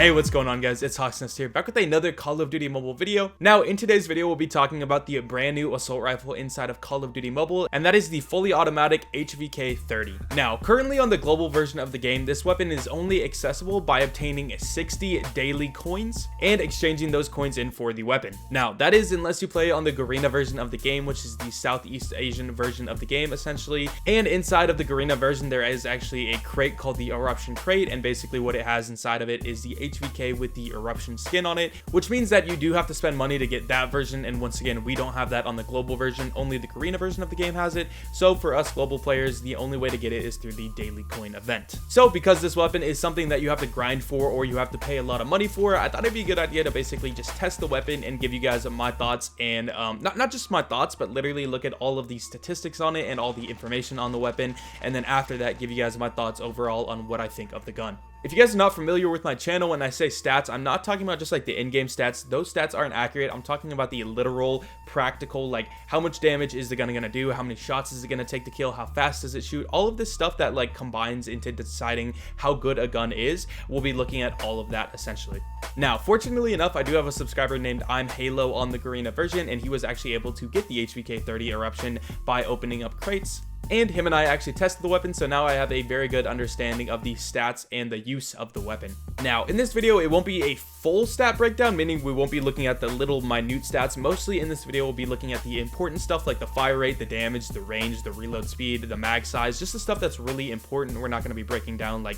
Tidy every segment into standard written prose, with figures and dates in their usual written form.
Hey, what's going on, guys? It's Hawksnest here, back with another Call of Duty Mobile video. Now, in today's video, we'll be talking about the brand new assault rifle inside of Call of Duty Mobile, and that is the fully automatic HVK-30. Now, currently on the global version of the game, this weapon is only accessible by obtaining 60 daily coins and exchanging those coins in for the weapon. Now, that is unless you play on the Garena version of the game, which is the Southeast Asian version of the game, essentially. And inside of the Garena version, there is actually a crate called the Eruption Crate, and basically what it has inside of it is the HVK with the eruption skin on it, which means that you do have to spend money to get that version, and once again, we don't have that on the global version. Only the Garena version of the game has it. So for us global players, the only way to get it is through the daily coin event. So because this weapon is something that you have to grind for, or you have to pay a lot of money for, I thought it'd be a good idea to basically just test the weapon and give you guys my thoughts, and not just my thoughts, but literally look at all of the statistics on it and all the information on the weapon, and then after that give you guys my thoughts overall on what I think of the gun. If you guys are not familiar with my channel, when I say stats, I'm not talking about just like the in-game stats. Those stats aren't accurate. I'm talking about the literal, practical, like how much damage is the gun gonna do, how many shots is it gonna take to kill, how fast does it shoot, all of this stuff that like combines into deciding how good a gun is. We'll be looking at all of that essentially. Now, fortunately enough, I do have a subscriber named I'm Halo on the Garena version, and he was actually able to get the HVK-30 eruption by opening up crates. And him and I actually tested the weapon, so now I have a very good understanding of the stats and the use of the weapon. Now, in this video, it won't be a full stat breakdown, meaning we won't be looking at the little minute stats. Mostly in this video, we'll be looking at the important stuff like the fire rate, the damage, the range, the reload speed, the mag size, just the stuff that's really important. We're not going to be breaking down like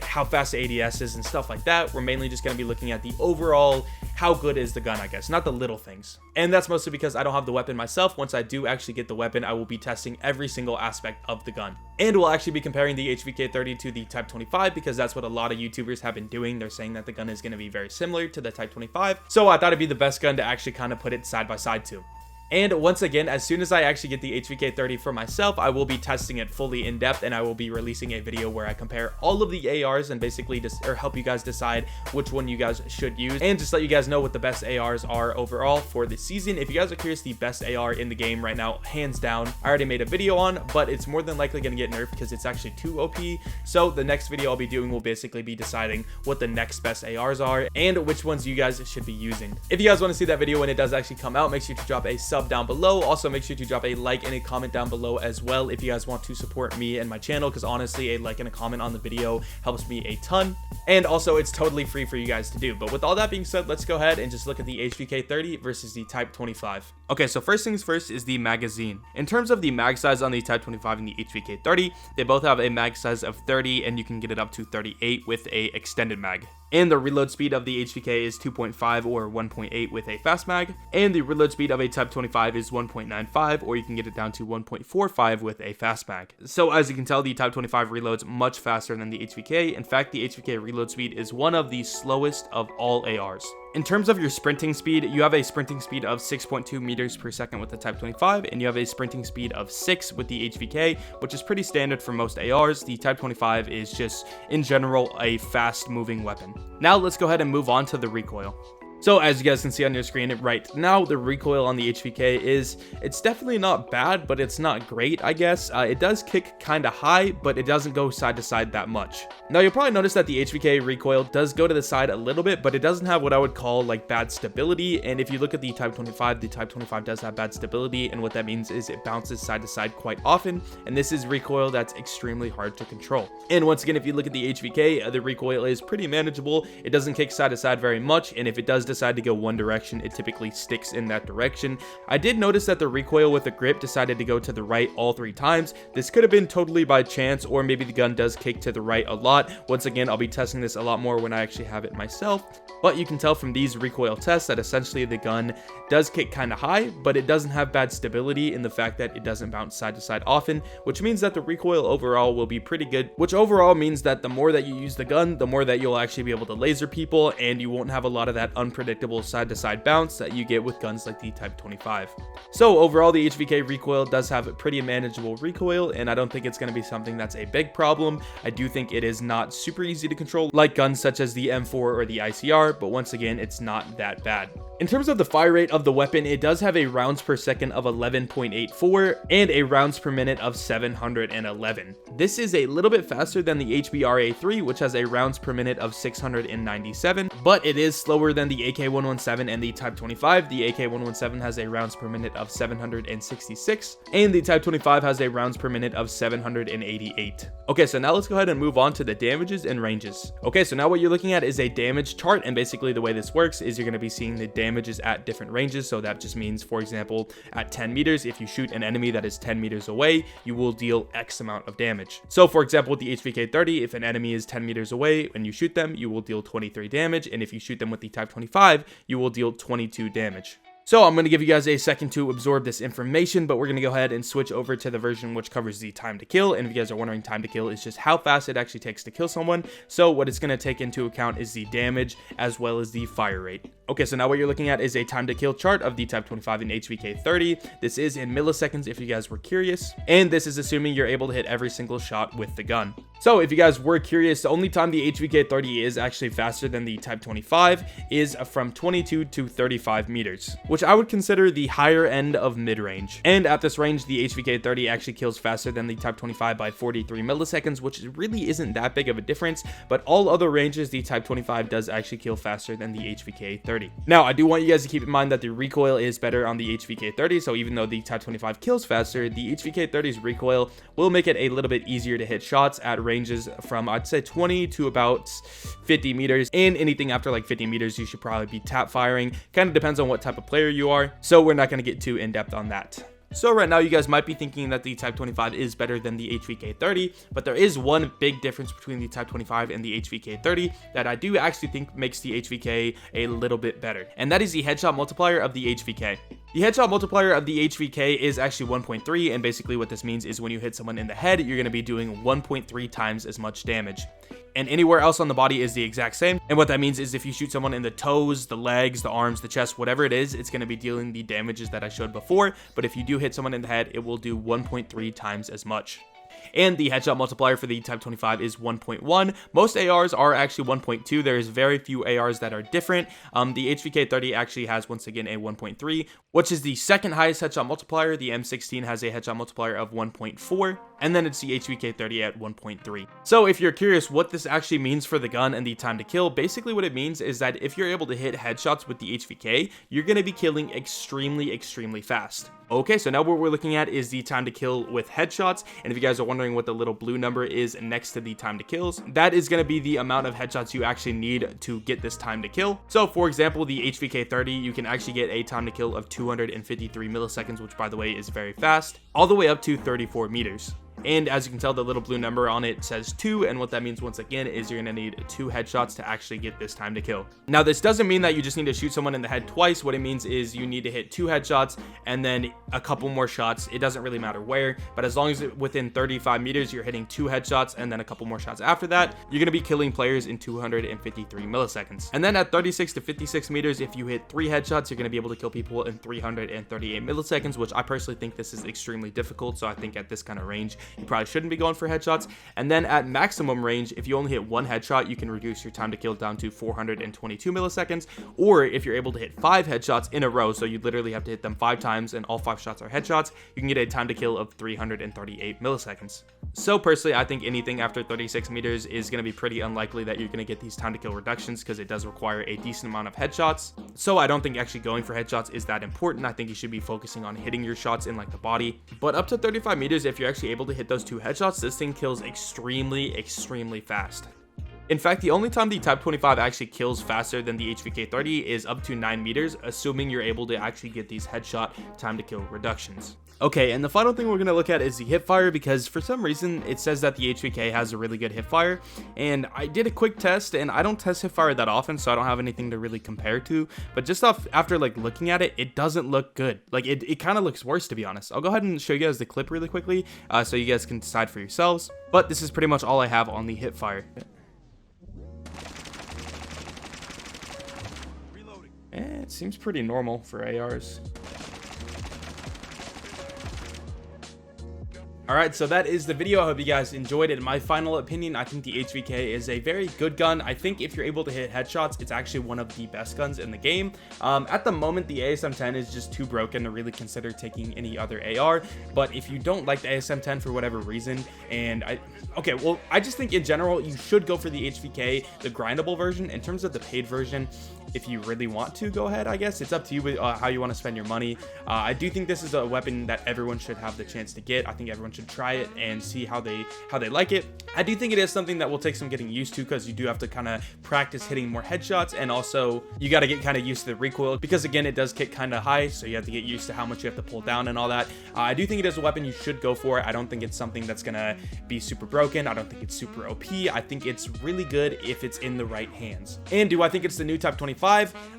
how fast the ADS is and stuff like that. We're mainly just going to be looking at the overall, how good is the gun, I guess, not the little things. And that's mostly because I don't have the weapon myself. Once I do actually get the weapon, I will be testing every single aspect of the gun. And we'll actually be comparing the HVK-30 to the Type25, because that's what a lot of YouTubers have been doing. They're saying that the gun is going to be very similar to the Type25. So I thought it'd be the best gun to actually kind of put it side by side to. And once again, as soon as I actually get the HVK-30 for myself, I will be testing it fully in depth, and I will be releasing a video where I compare all of the ARs and basically just help you guys decide which one you guys should use, and just let you guys know what the best ARs are overall for this season. If you guys are curious, the best AR in the game right now, hands down, I already made a video on, but it's more than likely going to get nerfed because it's actually too OP. So the next video I'll be doing will basically be deciding what the next best ARs are and which ones you guys should be using. If you guys want to see that video when it does actually come out, make sure to drop a sub down below. Also, make sure to drop a like and a comment down below as well if you guys want to support me and my channel, because honestly, a like and a comment on the video helps me a ton, and also it's totally free for you guys to do. But with all that being said, let's go ahead and just look at the HVK-30 versus the Type25. Okay, so first things first is the magazine. In terms of the mag size on the Type25 and the HVK-30, they both have a mag size of 30, and you can get it up to 38 with a extended mag. And the reload speed of the HVK is 2.5 or 1.8 with a fast mag, and the reload speed of a Type25 is 1.95, or you can get it down to 1.45 with a fast mag. So as you can tell, the Type25 reloads much faster than the HVK. In fact, the HVK reload speed is one of the slowest of all ARs. In terms of your sprinting speed, you have a sprinting speed of 6.2 meters per second with the Type25, and you have a sprinting speed of 6 with the HVK, which is pretty standard for most ARs. The Type25 is just, in general, a fast-moving weapon. Now let's go ahead and move on to the recoil. So as you guys can see on your screen right now, the recoil on the HVK it's definitely not bad, but it's not great, I guess. It does kick kind of high, but it doesn't go side to side that much. Now you'll probably notice that the HVK recoil does go to the side a little bit, but it doesn't have what I would call like bad stability. And if you look at the Type25 does have bad stability, and what that means is it bounces side to side quite often, and this is recoil that's extremely hard to control. And once again, if you look at the HVK, the recoil is pretty manageable. It doesn't kick side to side very much, and if it does decide to go one direction, it typically sticks in that direction. I did notice that the recoil with the grip decided to go to the right all 3 times. This could have been totally by chance, or maybe the gun does kick to the right a lot. Once again, I'll be testing this a lot more when I actually have it myself, but you can tell from these recoil tests that essentially the gun does kick kind of high, but it doesn't have bad stability in the fact that it doesn't bounce side to side often, which means that the recoil overall will be pretty good, which overall means that the more that you use the gun, the more that you'll actually be able to laser people, and you won't have a lot of that unpredictable predictable side-to-side bounce that you get with guns like the Type25. So overall, the HVK recoil does have a pretty manageable recoil, and I don't think it's going to be something that's a big problem. I do think it is not super easy to control like guns such as the M4 or the ICR, but once again, it's not that bad. In terms of the fire rate of the weapon, it does have a rounds per second of 11.84 and a rounds per minute of 711. This is a little bit faster than the HBR-A3, which has a rounds per minute of 697, but it is slower than the AK-117 and the Type25. The AK-117 has a rounds per minute of 766, and the Type25 has a rounds per minute of 788. Okay, so now let's go ahead and move on to the damages and ranges. Okay, so now what you're looking at is a damage chart, and basically the way this works is you're going to be seeing the damages at different ranges. So that just means, for example, at 10 meters, if you shoot an enemy that is 10 meters away, you will deal X amount of damage. So for example, with the HVK-30, if an enemy is 10 meters away and you shoot them, you will deal 23 damage, and if you shoot them with the Type25, you will deal 22 damage. So I'm going to give you guys a second to absorb this information, but we're going to go ahead and switch over to the version which covers the time to kill. And if you guys are wondering, time to kill is just how fast it actually takes to kill someone. So what it's going to take into account is the damage as well as the fire rate. Okay, so now what you're looking at is a time to kill chart of the Type25 and HVK-30. This is in milliseconds if you guys were curious, and this is assuming you're able to hit every single shot with the gun. So if you guys were curious, the only time the HVK-30 is actually faster than the Type25 is from 22 to 35 meters, which I would consider the higher end of mid-range. And at this range, the HVK-30 actually kills faster than the Type25 by 43 milliseconds, which really isn't that big of a difference, but all other ranges, the Type25 does actually kill faster than the HVK-30. Now, I do want you guys to keep in mind that the recoil is better on the HVK-30, so even though the Type25 kills faster, the HVK-30's recoil will make it a little bit easier to hit shots at ranges from, I'd say, 20 to about 50 meters, and anything after like 50 meters, you should probably be tap firing. Kind of depends on what type of player you are, so we're not going to get too in-depth on that. So right now you guys might be thinking that the Type25 is better than the HVK-30, but there is one big difference between the Type25 and the HVK-30 that I do actually think makes the HVK a little bit better, and that is the headshot multiplier of the HVK. The headshot multiplier of the HVK is actually 1.3, and basically what this means is when you hit someone in the head, you're going to be doing 1.3 times as much damage. And anywhere else on the body is the exact same. And what that means is if you shoot someone in the toes, the legs, the arms, the chest, whatever it is, it's going to be dealing the damages that I showed before. But if you do hit someone in the head, it will do 1.3 times as much. And the headshot multiplier for the Type25 is 1.1. Most ARs are actually 1.2. There is very few ARs that are different. The HVK-30 actually has, once again, a 1.3, which is the second highest headshot multiplier. The M16 has a headshot multiplier of 1.4, and then it's the HVK-30 at 1.3. So if you're curious what this actually means for the gun and the time to kill, basically what it means is that if you're able to hit headshots with the HVK, you're going to be killing extremely fast. Okay, so now what we're looking at is the time to kill with headshots, and if you guys are wondering what the little blue number is next to the time to kills, that is going to be the amount of headshots you actually need to get this time to kill. So for example, the HVK-30, you can actually get a time to kill of 253 milliseconds, which by the way is very fast, all the way up to 34 meters. And as you can tell, the little blue number on it says 2, and what that means once again is you're going to need 2 headshots to actually get this time to kill. Now this doesn't mean that you just need to shoot someone in the head twice. What it means is you need to hit 2 headshots and then a couple more shots. It doesn't really matter where, but as long as within 35 meters you're hitting 2 headshots and then a couple more shots after that, you're going to be killing players in 253 milliseconds. And then at 36 to 56 meters, if you hit 3 headshots, you're going to be able to kill people in 338 milliseconds, which I personally think this is extremely difficult. So I think at this kind of range, you probably shouldn't be going for headshots. And then at maximum range, if you only hit 1 headshot, you can reduce your time to kill down to 422 milliseconds. Or if you're able to hit 5 headshots in a row, so you literally have to hit them 5 times and all 5 shots are headshots, you can get a time to kill of 338 milliseconds. So personally, I think anything after 36 meters is going to be pretty unlikely that you're going to get these time to kill reductions because it does require a decent amount of headshots. So I don't think actually going for headshots is that important. I think you should be focusing on hitting your shots in like the body. But up to 35 meters, if you're actually able to hit those 2 headshots, this thing kills extremely fast. In fact, the only time the Type25 actually kills faster than the HVK-30 is up to 9 meters, assuming you're able to actually get these headshot time to kill reductions. Okay, and the final thing we're going to look at is the Hipfire, because for some reason it says that the HVK has a really good Hipfire, and I did a quick test, and I don't test Hipfire that often, so I don't have anything to really compare to, but just after like looking at it, it doesn't look good. Like it kind of looks worse, to be honest. I'll go ahead and show you guys the clip really quickly, so you guys can decide for yourselves, but this is pretty much all I have on the Hipfire. Reloading. It seems pretty normal for ARs. Alright, so that is the video. I hope you guys enjoyed it. In my final opinion, I think the HVK is a very good gun. I think if you're able to hit headshots, it's actually one of the best guns in the game. At the moment, the ASM-10 is just too broken to really consider taking any other AR. But if you don't like the ASM-10 for whatever reason, I just think in general, you should go for the HVK, the grindable version. In terms of the paid version, if you really want to, go ahead, I guess. It's up to you how you want to spend your money. I do think this is a weapon that everyone should have the chance to get. I think everyone should try it and see how they like it. I do think it is something that will take some getting used to, because you do have to kind of practice hitting more headshots, and also you got to get kind of used to the recoil, because again, it does kick kind of high, so you have to get used to how much you have to pull down and all that. I do think it is a weapon you should go for. I don't think it's something that's gonna be super broken. I don't think it's super OP. I think it's really good if it's in the right hands. And do I think it's the new Type 25?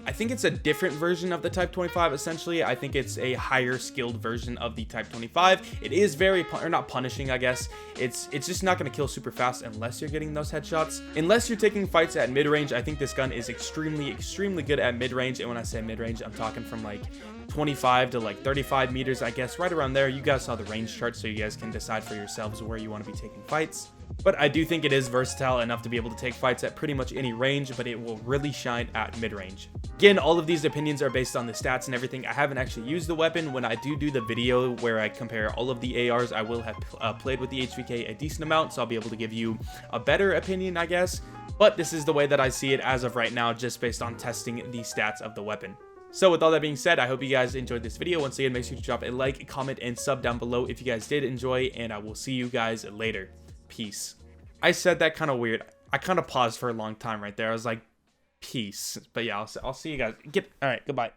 I think it's a different version of the Type 25. Essentially, I think it's a higher skilled version of the Type 25. It is very not punishing, I guess. It's just not going to kill super fast unless you're getting those headshots. Unless you're taking fights at mid-range, I think this gun is extremely good at mid-range. And when I say mid-range, I'm talking from like 25 to like 35 meters, I guess, right around there. You guys saw the range chart, so you guys can decide for yourselves where you want to be taking fights. But I do think it is versatile enough to be able to take fights at pretty much any range, but it will really shine at mid-range. Again, all of these opinions are based on the stats and everything. I haven't actually used the weapon. When I do the video where I compare all of the ARs, I will have played with the HVK a decent amount, so I'll be able to give you a better opinion, I guess. But this is the way that I see it as of right now, just based on testing the stats of the weapon. So with all that being said, I hope you guys enjoyed this video. Once again, make sure to drop a like, comment, and sub down below if you guys did enjoy, and I will see you guys later. Peace. I said that kind of weird. I kind of paused for a long time right there. I was like, peace. But yeah, I'll see you guys. All right, goodbye.